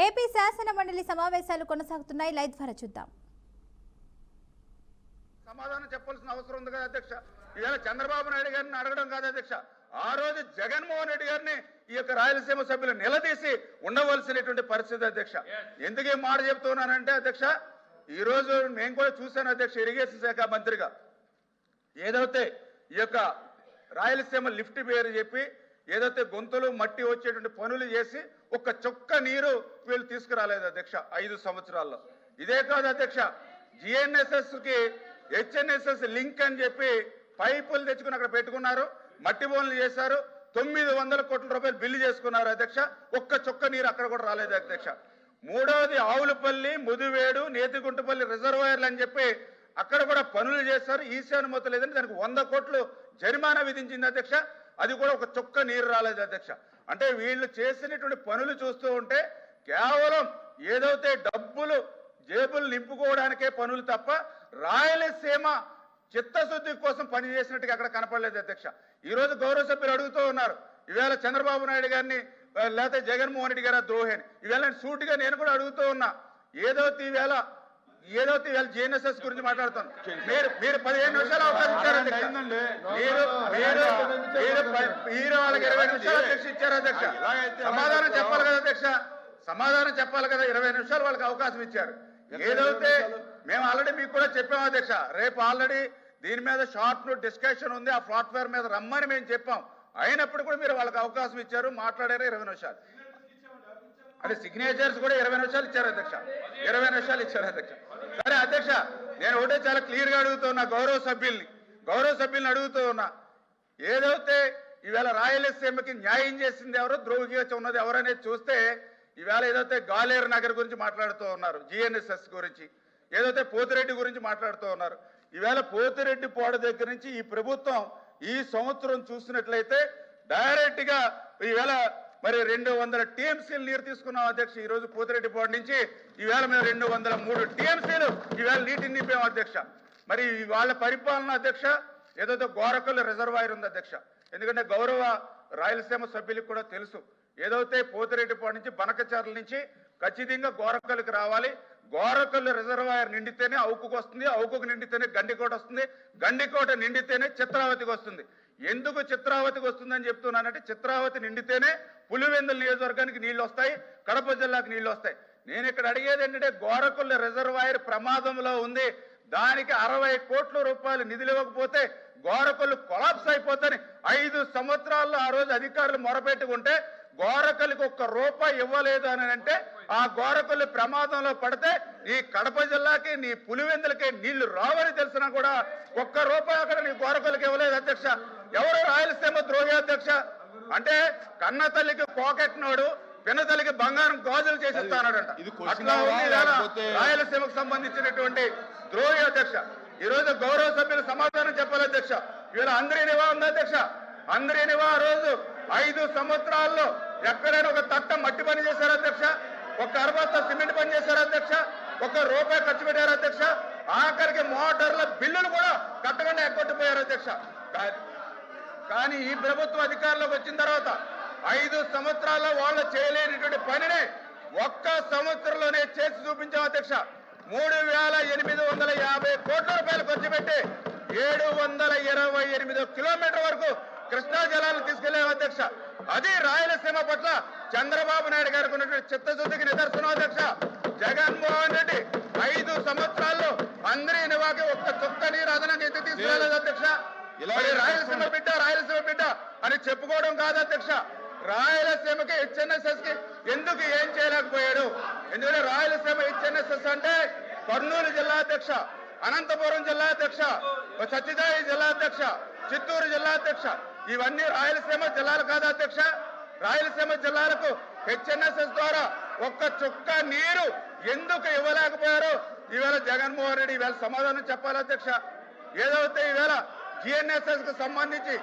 AP శాసన మండలి సమావేశాలు కొనసాగుతున్నాయి. లైవ్ ద్వారా చూద్దాం. సమాధానం చెప్పాల్సిన అవసరం ఉంది కదా అధ్యక్ష. ఇవాళ చంద్రబాబు నాయుడు గారిని అడగడం కాదు అధ్యక్ష, ఆ రోజు జగన్మోహన్ రెడ్డి గారిని ఈ యొక్క రాయలసీమ సభ్యులు నిలదీసి ఉండవలసినటువంటి పరిస్థితి అధ్యక్ష. ఎందుకు ఈ మాట చెప్తున్నానంటే అధ్యక్ష, ఈ రోజు నేను కూడా చూశాను అధ్యక్ష, ఇరిగేషన్ శాఖ మంత్రిగా ఏదైతే ఈ యొక్క రాయలసీమ లిఫ్ట్ పేరు చెప్పి ఏదైతే గొంతులు మట్టి వచ్చేటువంటి పనులు చేసి ఒక్క చుక్క నీరు వీళ్ళు తీసుకురాలేదు అధ్యక్ష 5 సంవత్సరాల్లో. ఇదే కాదు అధ్యక్ష, జిఎన్ఎస్ఎస్ కి హెచ్ఎన్ఎస్ఎస్ లింక్ అని చెప్పి పైపులు తెచ్చుకుని అక్కడ పెట్టుకున్నారు, మట్టి బోన్లు చేశారు, 900 కోట్ల రూపాయలు బిల్లు చేసుకున్నారు అధ్యక్ష. ఒక్క చుక్క నీరు అక్కడ కూడా రాలేదు అధ్యక్ష. మూడవది ఆవులపల్లి, ముదివేడు, నేతిగుంటపల్లి రిజర్వాయర్లు అని చెప్పి అక్కడ కూడా పనులు చేశారు, ఈశానుమతి లేదని దానికి 100 కోట్లు జరిమానా విధించింది అధ్యక్ష. అది కూడా ఒక చుక్క నీరు రాలేదు అధ్యక్ష. అంటే వీళ్ళు చేసినటువంటి పనులు చూస్తూ ఉంటే కేవలం ఏదైతే డబ్బులు జేబులు నింపుకోవడానికే పనులు తప్ప రాయలసీమ చిత్తశుద్ధి కోసం పనిచేసినట్టుగా అక్కడ కనపడలేదు అధ్యక్ష. ఈ రోజు గౌరవ సభ్యులు అడుగుతూ ఉన్నారు, ఈవేళ చంద్రబాబు నాయుడు గారిని లేకపోతే జగన్మోహన్ రెడ్డి గారి ద్రోహిని. ఈవేళ సూటిగా నేను కూడా అడుగుతూ ఉన్నా, ఏదైతే ఈవేళ జిఎన్ఎస్ఎస్ గురించి మాట్లాడుతాను. మీరు 15 నిమిషాలు అవకాశం ఇచ్చారు అధ్యక్ష. మీరు వాళ్ళకి 20 నిమిషాలు అధ్యక్ష ఇచ్చారు అధ్యక్ష. సమాధానం చెప్పాలి కదా అధ్యక్ష, సమాధానం చెప్పాలి కదా. 20 నిమిషాలు వాళ్ళకి అవకాశం ఇచ్చారు. ఏదైతే మేము ఆల్రెడీ మీకు కూడా చెప్పాము అధ్యక్ష, రేపు ఆల్రెడీ దీని మీద షార్ట్ నోట్ డిస్కషన్ ఉంది, ఆ ప్లాట్ఫామ్ మీద రమ్మని మేము చెప్పాం. అయినప్పుడు కూడా మీరు వాళ్ళకి అవకాశం ఇచ్చారు, మాట్లాడారు 20 నిమిషాలు. అంటే సిగ్నేచర్స్ కూడా 20 నిమిషాలు ఇచ్చారు అధ్యక్ష, 20 నిమిషాలు ఇచ్చారు అధ్యక్ష. సరే అధ్యక్ష, నేను ఒకటే చాలా క్లియర్గా అడుగుతున్నా గౌరవ సభ్యుల్ని అడుగుతూ ఉన్నా, ఏదైతే ఈవేళ రాయలసీమకి న్యాయం చేసింది ఎవరు, ద్రోహిగా ఉన్నది ఎవరనేది చూస్తే ఈవేళ ఏదైతే గాలేరు నగర్ గురించి మాట్లాడుతూ ఉన్నారు, జిఎన్ఎస్ఎస్ గురించి, ఏదైతే పోతిరెడ్డి గురించి మాట్లాడుతూ ఉన్నారు. ఈవేళ పోతిరెడ్డి పోడ దగ్గర నుంచి ఈ ప్రభుత్వం ఈ సంవత్సరం చూసినట్లయితే డైరెక్ట్ గా ఈవేళ మరి 200 టీఎంసీలు నీరు తీసుకున్నాం అధ్యక్ష. ఈ రోజు పోతిరెడ్డి పోడ నుంచి ఈవేళ మేము 203 టీఎంసీలు ఈవేళ నీటిని నింపాం అధ్యక్ష. మరి వాళ్ళ పరిపాలన అధ్యక్ష, ఏదైతే గోరకల్లు రిజర్వాయర్ ఉంది అధ్యక్ష. ఎందుకంటే గౌరవ రాయలసీమ సభ్యులకు కూడా తెలుసు, ఏదైతే పోతిరెడ్డిపాడు నుంచి బనకచర్ల నుంచి ఖచ్చితంగా గోరకల్లుకి రావాలి. గోరకల్లు రిజర్వాయర్ నిండితేనే అవుకుకు వస్తుంది, అవుకుకు నిండితేనే గండికోట వస్తుంది, గండికోట నిండితేనే చిత్రావతికి వస్తుంది. ఎందుకు చిత్రావతికి వస్తుందని చెప్తున్నానంటే, చిత్రావతి నిండితేనే పులివెందుల నియోజకవర్గానికి నీళ్లు వస్తాయి, కడప జిల్లాకు నీళ్లు వస్తాయి. నేను ఇక్కడ అడిగేది ఏంటంటే, గోరకల్లు రిజర్వాయర్ ప్రమాదంలో ఉంది, దానికి 60 కోట్ల రూపాయలు నిధులు ఇవ్వకపోతే గోరకల్లు కొలాప్స్ అయిపోతాని 5 సంవత్సరాల్లో ఆ రోజు అధికారులు మొరపెట్టుకుంటే గోరకల్లుకి 1 రూపాయి ఇవ్వలేదు అని అంటే, ఆ గోరకల్లు ప్రమాదంలో పడితే నీ కడప జిల్లాకి నీ పులివెందులకి నీళ్లు రావని తెలిసినా కూడా 1 రూపాయి అక్కడ నీ గోరకల్లుకి ఇవ్వలేదు అధ్యక్ష. ఎవరు రాయలసీమ ద్రోహి అధ్యక్ష? అంటే కన్న తల్లికి పోకెట్టినోడు పిన్న తల్లికి బంగారం గాజులు చేసిస్తానంట. అట్లా ఉంది రాయలసీమకు సంబంధించినటువంటి ద్రోహి అధ్యక్ష. ఈ రోజు గౌరవ సభ్యులు సమాధానం చెప్పాలి అధ్యక్ష. వీళ్ళ అందరి నివా ఉంది అధ్యక్ష. అందరి నివా రోజు 5 సంవత్సరాల్లో ఎక్కడైనా ఒక తట్ట మట్టి పని చేశారు అధ్యక్ష, 1 అరబత్త సిమెంట్ పని చేశారు అధ్యక్ష, 1 రూపాయి ఖర్చు పెట్టారు అధ్యక్ష. ఆఖరికి మోటార్ల బిల్లులు కూడా కట్టకుండా ఎక్కొట్టిపోయారు అధ్యక్ష. కానీ ఈ ప్రభుత్వం అధికారంలోకి వచ్చిన తర్వాత 5 సంవత్సరాల్లో వాళ్ళు చేయలేనిటువంటి పనిని 1 సంవత్సరంలోనే చేసి చూపించాం అధ్యక్ష. 3850 కోట్ల రూపాయలు ఖర్చు పెట్టి 728 కిలోమీటర్ వరకు కృష్ణా జలాలు తీసుకెళ్లాం అధ్యక్ష. అది రాయలసీమ పట్ల చంద్రబాబు నాయుడు గారికి ఉన్నటువంటి చిత్తశుద్ధికి నిదర్శనం అధ్యక్ష. జగన్మోహన్ రెడ్డి 5 సంవత్సరాల్లో అందరి నివాకి 1 చుక్క నీరు అదనంగా ఎందుకు తీసుకురాలేదు అధ్యక్ష? రాయలసీమ బిడ్డ అని చెప్పుకోవడం కాదు అధ్యక్ష. రాయలసీమకి హెచ్ఎన్ఎస్ఎస్ కి ఎందుకు ఏం చేయలేకపోయాడు? ఎందుకంటే రాయలసీమ హెచ్ఎన్ఎస్ఎస్ అంటే కర్నూలు జిల్లా అధ్యక్ష, అనంతపురం జిల్లా అధ్యక్ష, సత్యసాయి జిల్లా అధ్యక్ష, చిత్తూరు జిల్లా అధ్యక్ష, ఇవన్నీ రాయలసీమ జిల్లాలు కాదు అధ్యక్ష. రాయలసీమ జిల్లాలకు హెచ్ఎన్ఎస్ఎస్ ద్వారా 1 చుక్క నీరు ఎందుకు ఇవ్వలేకపోయారో ఈవేళ జగన్మోహన్ రెడ్డి ఈవేళ సమాధానం చెప్పాలి అధ్యక్ష. ఏదైతే ఈవేళ జిఎన్ఎస్ఎస్ కు సంబంధించి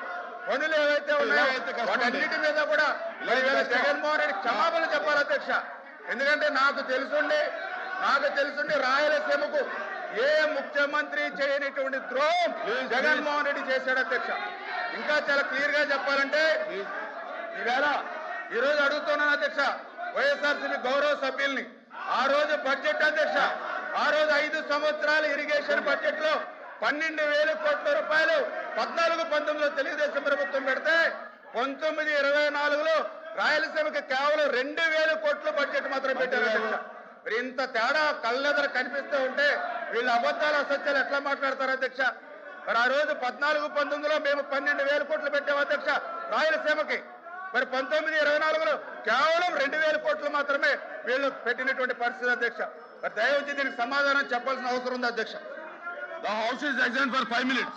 పనులు ఏవైతే ఉన్నాయో వాటన్నిటి మీద కూడా జగన్మోహన్ రెడ్డి క్షమాపణ చెప్పాలి అధ్యక్ష. ఎందుకంటే నాకు తెలుసుండి రాయలసీమకు ఏ ముఖ్యమంత్రి చేయనటువంటి ద్రోహం జగన్మోహన్ రెడ్డి చేశాడు అధ్యక్ష. ఇంకా చాలా క్లియర్ గా చెప్పాలంటే ఈవేళ ఈరోజు అడుగుతున్నాను అధ్యక్ష, వైఎస్ఆర్సీపీ గౌరవ సభ్యుల్ని ఆ రోజు బడ్జెట్ అధ్యక్ష ఆ రోజు 5 సంవత్సరాల ఇరిగేషన్ బడ్జెట్ లో 12,000 కోట్ల రూపాయలు 14-19లో తెలుగుదేశం ప్రభుత్వం పెడితే 19-24లో రాయలసీమకి కేవలం 2,000 కోట్ల బడ్జెట్ మాత్రం పెట్టారు అధ్యక్ష. మరి ఇంత తేడా కళ్ళెదర కనిపిస్తూ ఉంటే వీళ్ళు అబద్ధాలు అసత్యాలు ఎట్లా మాట్లాడతారు అధ్యక్ష? మరి ఆ రోజు 14-19లో మేము 12,000 కోట్లు పెట్టాము అధ్యక్ష రాయలసీమకి. మరి 19-24లో కేవలం 2,000 కోట్లు మాత్రమే వీళ్ళు పెట్టినటువంటి పరిస్థితి అధ్యక్ష. మరి దయవుంచి దీనికి సమాధానం చెప్పాల్సిన అవసరం ఉంది అధ్యక్ష. The House is adjourned for 5 minutes.